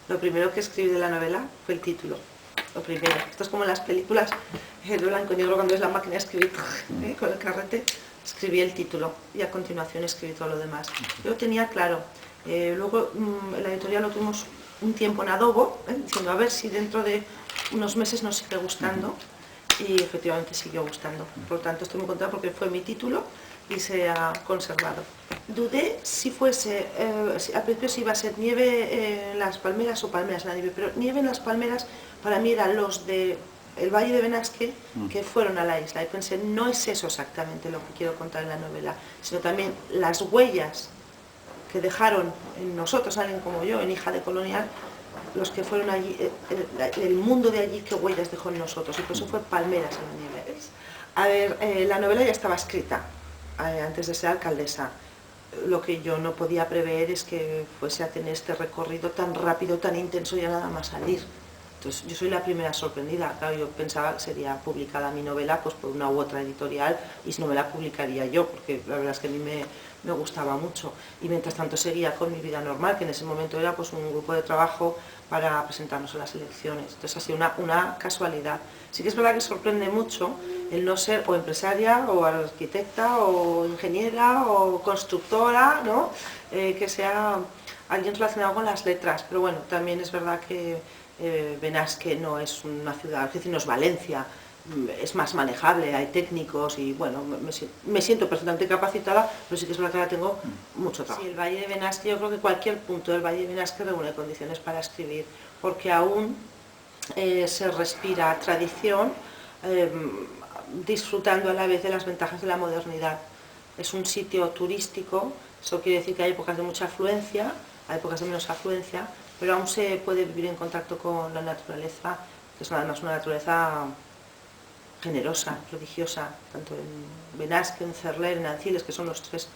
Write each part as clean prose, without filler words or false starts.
Lo primero que escribí de la novela fue el título. Lo primero. Esto es como en las películas de blanco y negro cuando es la máquina de escribir con el carrete. Escribí el título y a continuación escribí todo lo demás. Yo tenía claro. Luego en la editorial lo tuvimos un tiempo en adobo, diciendo a ver si dentro de unos meses nos sigue gustando. Y efectivamente siguió gustando. Por lo tanto, estoy muy contenta porque fue mi título y se ha conservado. Dudé si fuese, al principio si iba a ser nieve en las palmeras o palmeras en la nieve, pero nieve en las palmeras para mí eran los de el Valle de Benasque que fueron a la isla. Y pensé, no es eso exactamente lo que quiero contar en la novela, sino también las huellas que dejaron en nosotros, alguien como yo, en Hija de Colonial, los que fueron allí, el mundo de allí, qué huellas dejó en nosotros, y por eso fue Palmeras en la nieve. A ver, la novela ya estaba escrita antes de ser alcaldesa. Lo que yo no podía prever es que fuese a tener este recorrido tan rápido, tan intenso, ya nada más salir. Entonces, yo soy la primera sorprendida. Claro, yo pensaba que sería publicada mi novela pues por una u otra editorial y si no me la publicaría yo, porque la verdad es que a mí me gustaba mucho. Y mientras tanto seguía con mi vida normal, que en ese momento era pues un grupo de trabajo para presentarnos a las elecciones. Entonces ha sido una casualidad. Sí que es verdad que sorprende mucho el no ser o empresaria o arquitecta o ingeniera o constructora, ¿no? Que sea alguien relacionado con las letras. Pero bueno, también es verdad que Benasque no es una ciudad, es decir, no es Valencia, es más manejable, hay técnicos y bueno, me siento perfectamente capacitada, pero sí que es verdad que ahora tengo mucho trabajo. Sí, el Valle de Benasque, yo creo que cualquier punto del Valle de Benasque reúne condiciones para escribir, porque aún se respira tradición, disfrutando a la vez de las ventajas de la modernidad. Es un sitio turístico, eso quiere decir que hay épocas de mucha afluencia, hay épocas de menos afluencia, pero aún se puede vivir en contacto con la naturaleza, que es además una naturaleza generosa, prodigiosa, tanto en Benasque, en Cerler, en Anciles, que son los tres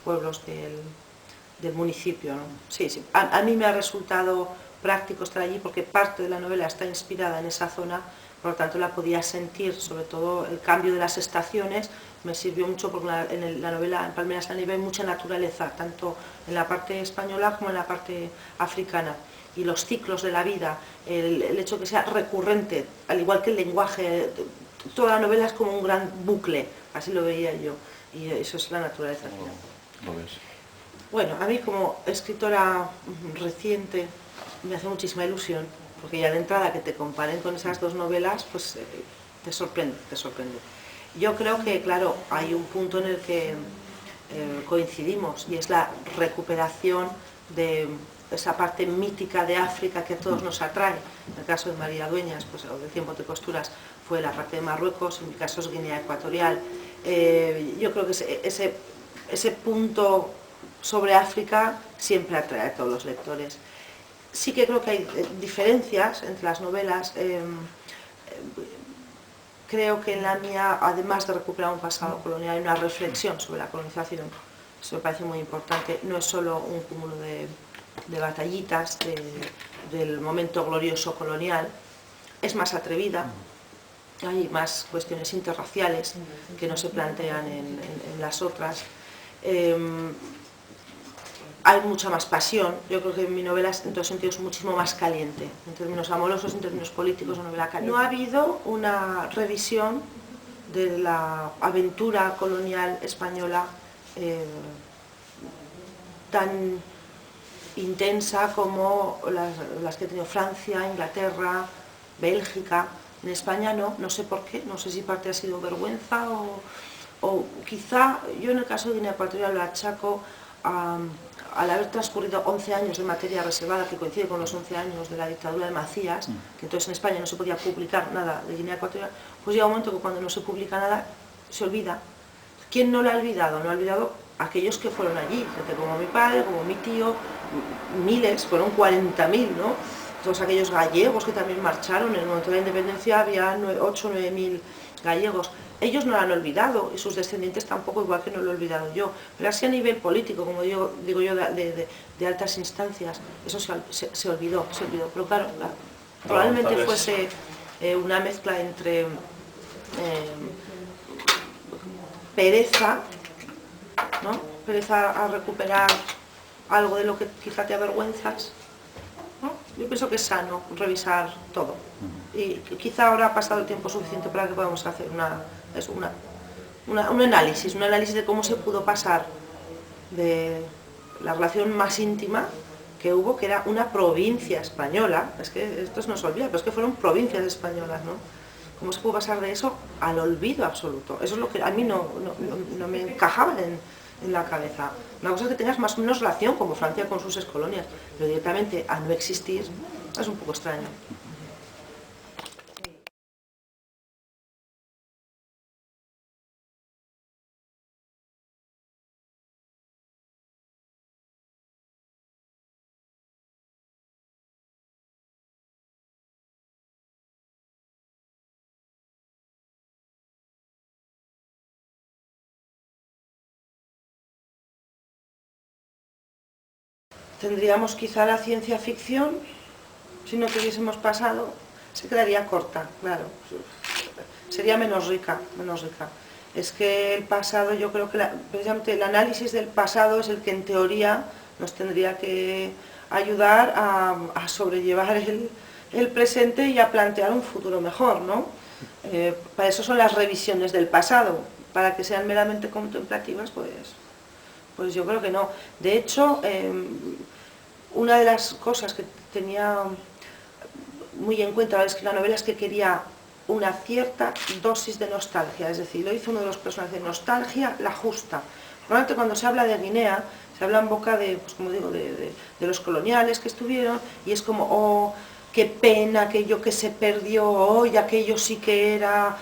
pueblos del municipio, ¿no? Sí, sí. A mí me ha resultado práctico estar allí porque parte de la novela está inspirada en esa zona, por lo tanto la podía sentir, sobre todo el cambio de las estaciones me sirvió mucho porque en la novela en Palmeras en la nieve hay mucha naturaleza, tanto en la parte española como en la parte africana. Y los ciclos de la vida, el hecho de que sea recurrente, al igual que el lenguaje, toda la novela es como un gran bucle, así lo veía yo, y eso es la naturaleza. ¿Lo ves? Bueno, a mí como escritora reciente me hace muchísima ilusión, porque ya de entrada que te comparen con esas dos novelas, pues te sorprende, te sorprende. Yo creo que, claro, hay un punto en el que coincidimos, y es la recuperación de esa parte mítica de África que a todos nos atrae. En el caso de María Dueñas, pues, o de Tiempo de Costuras, fue la parte de Marruecos, en mi caso es Guinea Ecuatorial. Yo creo que ese punto sobre África siempre atrae a todos los lectores. Sí que creo que hay diferencias entre las novelas. Creo que en la mía, además de recuperar un pasado colonial, hay una reflexión sobre la colonización. Eso me parece muy importante. No es solo un cúmulo de batallitas del momento glorioso colonial. Es más atrevida. Hay más cuestiones interraciales que no se plantean en las otras. Hay mucha más pasión. Yo creo que mi novela es en todos sentidos muchísimo más caliente, en términos amorosos, en términos políticos, una novela caliente. No ha habido una revisión de la aventura colonial española tan intensa como las que ha tenido Francia, Inglaterra, Bélgica. En España no sé por qué, no sé si parte ha sido vergüenza o quizá, yo en el caso de Guinea Ecuatorial lo achaco al haber transcurrido 11 años de materia reservada, que coincide con los 11 años de la dictadura de Macías, que entonces en España no se podía publicar nada de Guinea Ecuatorial, pues llega un momento que cuando no se publica nada, se olvida. ¿Quién no lo ha olvidado? No ha olvidado aquellos que fueron allí, gente como mi padre, como mi tío, miles, fueron 40.000, ¿no? Todos aquellos gallegos que también marcharon, en el momento de la independencia había 8 o 9.000 gallegos. Ellos no lo han olvidado y sus descendientes tampoco, igual que no lo he olvidado yo. Pero así a nivel político, como digo yo, de altas instancias, eso se olvidó. Pero claro, probablemente fuese una mezcla entre pereza, ¿no? Pereza a recuperar algo de lo que quizá te avergüenzas, ¿no? yo pienso que es sano revisar todo. Y quizá ahora ha pasado el tiempo suficiente para que podamos hacer un análisis de cómo se pudo pasar de la relación más íntima que hubo, que era una provincia española, es que esto se nos olvida, pero es que fueron provincias españolas, ¿no? ¿Cómo se pudo pasar de eso al olvido absoluto? Eso es lo que a mí no me encajaba en la cabeza. Una cosa es que tengas más o menos relación, como Francia con sus excolonias, pero directamente a no existir es un poco extraño. Tendríamos quizá la ciencia ficción, si no tuviésemos pasado, se quedaría corta, claro. Sería menos rica, menos rica. Es que el pasado, yo creo que precisamente el análisis del pasado es el que en teoría nos tendría que ayudar a sobrellevar el presente y a plantear un futuro mejor, ¿no? Para eso son las revisiones del pasado, para que sean meramente contemplativas, pues yo creo que no. De hecho, una de las cosas que tenía muy en cuenta al escribir la novela es que quería una cierta dosis de nostalgia, es decir, lo hizo uno de los personajes de nostalgia, la justa. Normalmente cuando se habla de Guinea, se habla en boca de, pues como digo, de los coloniales que estuvieron, y es como, oh, qué pena aquello que se perdió, oh, y aquello sí que era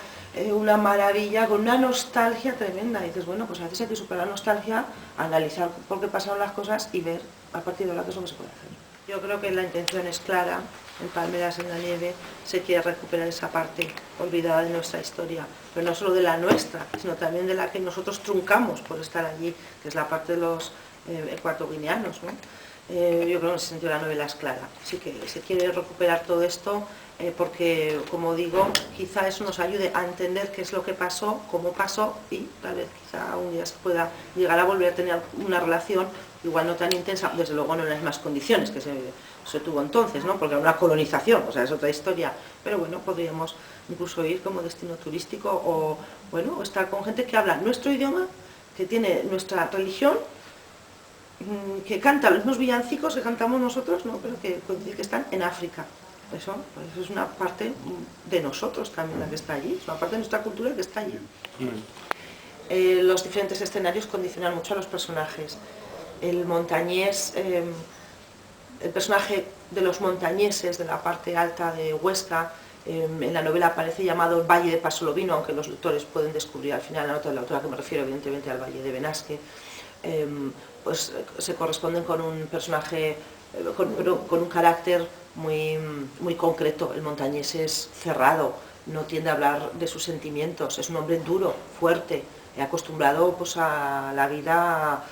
una maravilla, con una nostalgia tremenda. Y dices, bueno, pues a veces hay que superar la nostalgia, analizar por qué pasaron las cosas y ver a partir de ahora qué es lo que se puede hacer. Yo creo que la intención es clara. En Palmeras en la nieve se quiere recuperar esa parte olvidada de nuestra historia, pero no solo de la nuestra, sino también de la que nosotros truncamos por estar allí, que es la parte de los ecuatoguineanos, ¿no? Yo creo que en ese sentido la novela es clara. Sí que se quiere recuperar todo esto porque, como digo, quizá eso nos ayude a entender qué es lo que pasó, cómo pasó, y tal vez quizá un día se pueda llegar a volver a tener una relación igual no tan intensa, desde luego no en las mismas condiciones que se tuvo entonces, ¿no? Porque era una colonización, o sea, es otra historia, pero bueno, podríamos incluso ir como destino turístico o, bueno, estar con gente que habla nuestro idioma, que tiene nuestra religión, que canta los mismos villancicos que cantamos nosotros, ¿no? Pero que están en África. Eso, pues eso es una parte de nosotros también la que está allí, es una parte de nuestra cultura que está allí. Los diferentes escenarios condicionan mucho a los personajes. El montañés, el personaje de los montañeses de la parte alta de Huesca, en la novela aparece llamado el Valle de Pasolovino, aunque los lectores pueden descubrir al final, la nota de la autora, que me refiero evidentemente al Valle de Benasque, pues se corresponden con un personaje, con un carácter muy concreto. El montañés es cerrado, no tiende a hablar de sus sentimientos, es un hombre duro, fuerte, acostumbrado pues a la vida,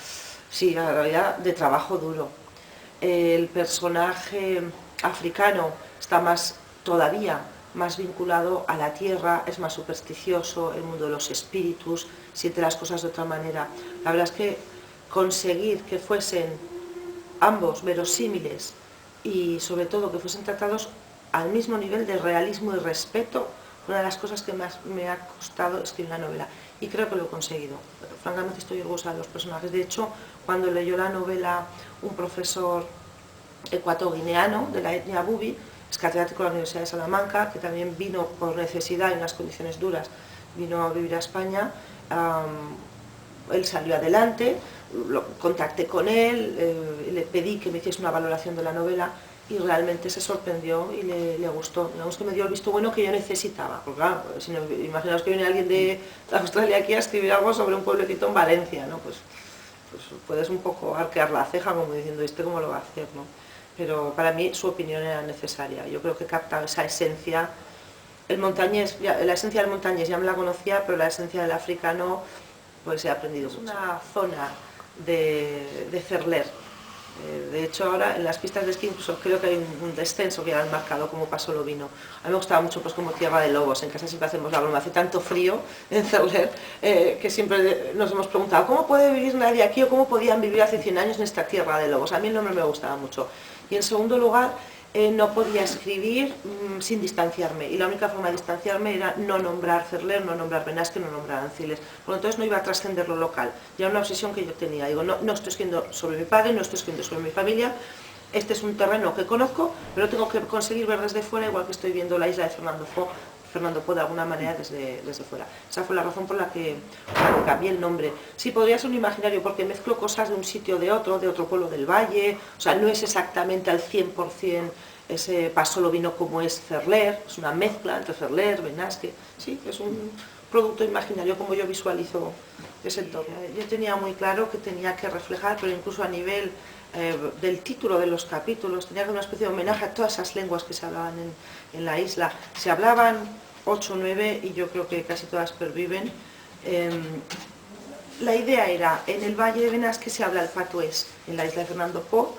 sí, a la vida de trabajo duro. El personaje africano está todavía más vinculado a la tierra, es más supersticioso, el mundo de los espíritus, siente las cosas de otra manera. La verdad es que conseguir que fuesen ambos verosímiles y sobre todo que fuesen tratados al mismo nivel de realismo y respeto, una de las cosas que más me ha costado escribir la novela, y creo que lo he conseguido. Pero, francamente estoy orgullosa de los personajes. De hecho, cuando leyó la novela un profesor ecuatoguineano de la etnia Bubi, es catedrático de la Universidad de Salamanca, que también vino por necesidad y en unas condiciones duras, vino a vivir a España, él salió adelante, contacté con él, le pedí que me hiciese una valoración de la novela y realmente se sorprendió y le gustó. Digamos que me dio el visto bueno que yo necesitaba, porque claro, si no, imaginaos que viene alguien de Australia aquí a escribir algo sobre un pueblecito en Valencia, ¿no? Pues puedes un poco arquear la ceja como diciendo, ¿este cómo lo va a hacer?, ¿no? Pero para mí su opinión era necesaria. Yo creo que capta esa esencia. El montañés, la esencia del montañés ya me la conocía, pero la esencia del africano pues he aprendido mucho. Es una zona de Cerler. De hecho, ahora en las pistas de esquí incluso creo que hay un descenso que han marcado como Pasolovino. A mí me gustaba mucho pues como Tierra de Lobos. En casa siempre hacemos la broma, hace tanto frío en Cerler que siempre nos hemos preguntado ¿cómo puede vivir nadie aquí o cómo podían vivir hace 100 años en esta Tierra de Lobos? A mí el nombre me gustaba mucho. Y en segundo lugar, no podía escribir sin distanciarme, y la única forma de distanciarme era no nombrar Cerler, no nombrar Benasque, no nombrar Anciles. Por lo tanto, no iba a trascender lo local. Ya era una obsesión que yo tenía. Digo, no estoy escribiendo sobre mi padre, no estoy escribiendo sobre mi familia. Este es un terreno que conozco, pero tengo que conseguir ver desde fuera, igual que estoy viendo la isla de Fernando Po de alguna manera desde fuera. Esa fue la razón por la que cambié el nombre. Sí, podría ser un imaginario porque mezclo cosas de un sitio o de otro pueblo del valle, o sea, no es exactamente al 100% ese Pasolo vino como es Cerler, es una mezcla entre Cerler, Benasque, sí, es un producto imaginario como yo visualizo ese entorno. Yo tenía muy claro que tenía que reflejar, pero incluso a nivel del título de los capítulos, tenía que una especie de homenaje a todas esas lenguas que se hablaban en la isla. Se hablaban 8 o 9 y yo creo que casi todas perviven. La idea era, en el Valle de Benasque se habla el patués, en la isla de Fernando Po,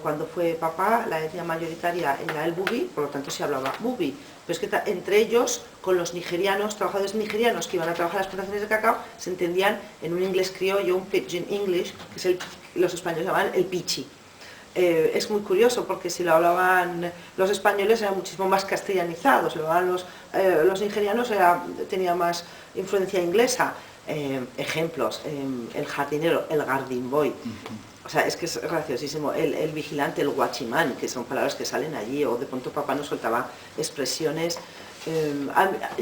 cuando fue papá, la etnia mayoritaria era el bubi, por lo tanto se hablaba bubi. Pero es que entre ellos, con los nigerianos, trabajadores nigerianos que iban a trabajar en las plantaciones de cacao, se entendían en un inglés criollo, un pidgin English, que es los españoles llamaban el pichi. Es muy curioso porque si lo hablaban los españoles eran muchísimo más castellanizados, si lo hablaban los nigerianos tenía más influencia inglesa. Ejemplos, el jardinero, el garden boy. O sea, es que es graciosísimo, el vigilante, el guachimán, que son palabras que salen allí, o de pronto papá nos soltaba expresiones.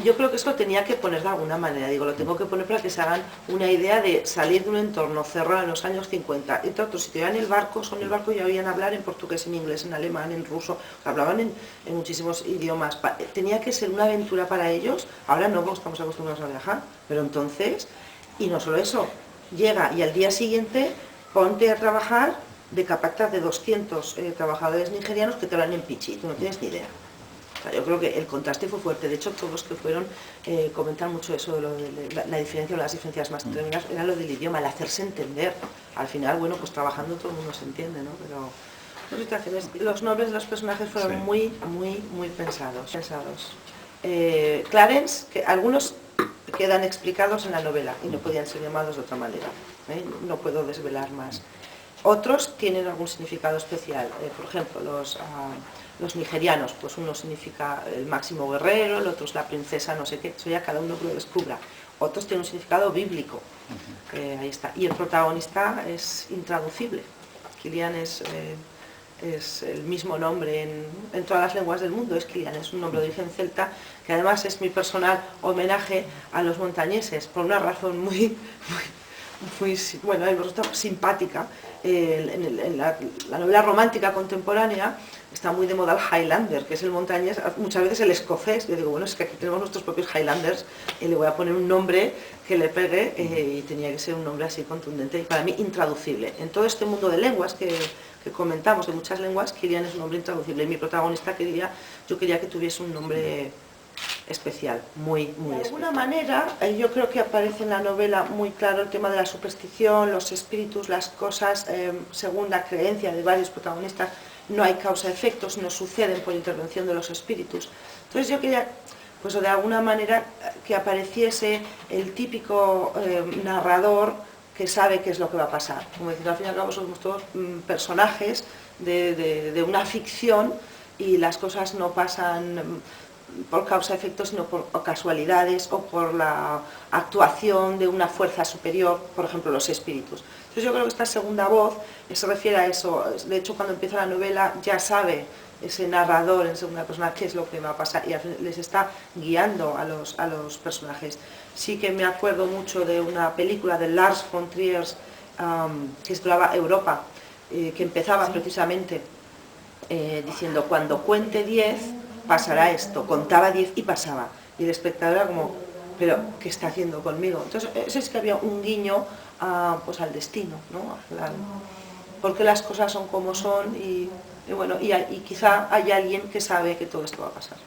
Yo creo que eso lo tenía que poner de alguna manera, digo, lo tengo que poner para que se hagan una idea de salir de un entorno cerrado en los años 50, irte a otro sitio, ya en el barco ya oían hablar en portugués, en inglés, en alemán, en ruso, hablaban en muchísimos idiomas. Tenía que ser una aventura para ellos, ahora no, porque estamos acostumbrados a viajar, pero entonces, y no solo eso, llega y al día siguiente ponte a trabajar de capacidad de 200 trabajadores nigerianos que te hablan en pichi, tú no tienes ni idea. O sea, yo creo que el contraste fue fuerte, de hecho todos los que fueron comentan mucho eso, la diferencia o las diferencias más tremendas, era lo del idioma, el hacerse entender. Al final, bueno, pues trabajando todo el mundo se entiende, ¿no? Pero los nombres de los personajes fueron muy pensados. Clarence, que algunos quedan explicados en la novela y no podían ser llamados de otra manera, no puedo desvelar más. Otros tienen algún significado especial, por ejemplo, los nigerianos, pues uno significa el máximo guerrero, el otro es la princesa no sé qué, eso ya cada uno que lo descubra. Otros tienen un significado bíblico, ahí está. Y el protagonista es intraducible. Kilian es el mismo nombre en todas las lenguas del mundo, es Kilian, es un nombre de origen celta, que además es mi personal homenaje a los montañeses, por una razón muy bueno, me resulta simpática. En la novela romántica contemporánea está muy de moda el Highlander, que es el montañés, muchas veces el escocés. Yo digo, bueno, es que aquí tenemos nuestros propios Highlanders y le voy a poner un nombre que le pegue, y tenía que ser un nombre así contundente y para mí intraducible. En todo este mundo de lenguas que comentamos, de muchas lenguas, Kilian es un nombre intraducible y mi protagonista yo quería que tuviese un nombre especial, muy especial. De alguna manera, yo creo que aparece en la novela muy claro el tema de la superstición, los espíritus, las cosas, según la creencia de varios protagonistas, no hay causa-efecto, no suceden por intervención de los espíritus. Entonces yo quería, pues de alguna manera, que apareciese el típico narrador que sabe qué es lo que va a pasar. Como decir, al fin y al cabo somos todos personajes de una ficción y las cosas no pasan por causa-efecto, sino por casualidades o por la actuación de una fuerza superior, por ejemplo los espíritus. Entonces yo creo que esta segunda voz se refiere a eso. De hecho, cuando empieza la novela ya sabe ese narrador en segunda persona qué es lo que va a pasar y les está guiando a los personajes. Sí que me acuerdo mucho de una película de Lars von Trier que se llamaba Europa, que empezaba precisamente diciendo cuando cuente 10 pasará esto, contaba 10 y pasaba, y el espectador era como, pero ¿qué está haciendo conmigo? Entonces eso es que había un guiño pues al destino, ¿no? Porque las cosas son como son y bueno, y quizá hay alguien que sabe que todo esto va a pasar.